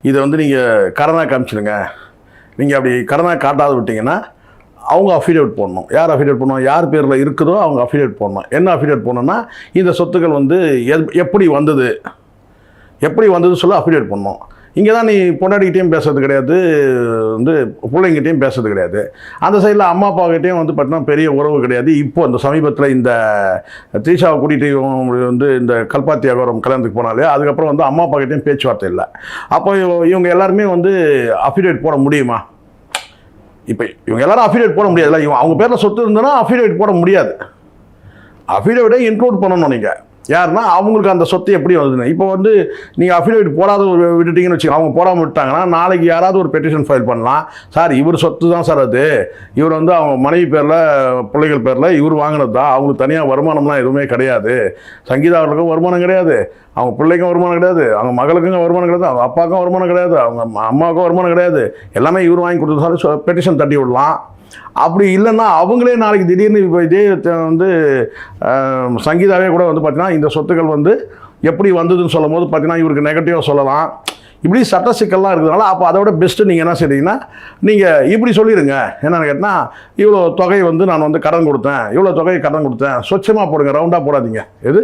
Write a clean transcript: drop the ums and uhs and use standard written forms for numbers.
இதை வந்து நீங்கள் கடனாக காமிச்சிடுங்க. நீங்கள் அப்படி கடனாக காட்டாத விட்டிங்கன்னா அவங்க அஃபிடேவிட் போடணும். யார் அஃபிடேவிட் பண்ணணும்? யார் பேரில் இருக்குதோ அவங்க அஃபிடேவிட் போடணும். என்ன அஃபிடேவிட் போடணும்னா இந்த சொத்துக்கள் வந்து எப்படி வந்தது சொல்ல அஃபிடேவிட் பண்ணணும். இங்கே தான் நீ பொண்டாட்டிக்கிட்டையும் பேசுறது கிடையாது, வந்து பிள்ளைங்கிட்டையும் பேசுறது கிடையாது. அந்த சைடில் அம்மா அப்பாக்கிட்டையும் வந்து பார்த்தீங்கன்னா பெரிய உறவு கிடையாது. இப்போ இந்த சமீபத்தில் இந்த த்ரீஷாவை கூட்டிகிட்டு வந்து இந்த கல்பாத்தி அகோரம் கல்யாணத்துக்கு போனாலே அதுக்கப்புறம் வந்து அம்மா அப்பாக்கிட்டையும் பேச்சுவார்த்தை இல்லை. அப்போ இவங்க எல்லாருமே வந்து அஃபிடேவிட் போட முடியுமா? இப்போ இவங்க எல்லாரும் அஃபிடேவிட் போட முடியாதுல்ல. அவங்க பேரில் சொத்து இருந்ததுன்னா அஃபிடேவிட் போட முடியாது. அஃபிடேவிட்டை இன்க்ளூட் பண்ணணும் நீங்கள். யாருன்னா அவங்களுக்கு அந்த சொத்து எப்படி வந்ததுன்னு. இப்போ வந்து நீங்கள் அஃபிடேவிட் போடாத விட்டுட்டீங்கன்னு வச்சுக்கோங்க, அவங்க போடாமல் விட்டாங்கன்னா நாளைக்கு யாராவது ஒரு பெட்டிஷன் ஃபைல் பண்ணலாம். சார் இவர் சொத்து தான் சார் அது, இவர் வந்து அவங்க மனைவி பேரில் பிள்ளைகள் பேரில் இவர் வாங்கினது தான், அவங்களுக்கு தனியாக வருமானம்லாம் எதுவுமே கிடையாது, சங்கீதா அவர்களுக்கும் வருமானம் கிடையாது, அவங்க பிள்ளைக்கும் வருமானம் கிடையாது, அவங்க மகளுக்கும் வருமானம் கிடையாது, அவங்க அப்பாவுக்கும் வருமானம் கிடையாது, அவங்க அம்மாவுக்கும் வருமானம் கிடையாது, எல்லாமே இவர் வாங்கி கொடுத்ததால பெட்டிஷன் தட்டி விடலாம். அப்படி இல்லைன்னா அவங்களே நாளைக்கு திடீர்னு இப்போ இதே வந்து சங்கீதாவே கூட வந்து பார்த்தீங்கன்னா இந்த சொத்துக்கள் வந்து எப்படி வந்ததுன்னு சொல்லும் போது பார்த்தீங்கன்னா இவருக்கு நெகட்டிவாக சொல்லலாம். இப்படி சட்ட சிக்கல்லாம் இருக்கிறதுனால அப்போ அதோட பெஸ்ட்டு நீங்கள் என்ன செய்றீங்கன்னா நீங்கள் இப்படி சொல்லிடுங்க. என்னென்னு கேட்டால் இவ்வளோ தொகை வந்து நான் வந்து கடன் கொடுத்தேன், இவ்வளோ தொகை கடன் கொடுத்தேன், சொச்சமாக போடுங்க, ரவுண்டாக போடாதீங்க. எது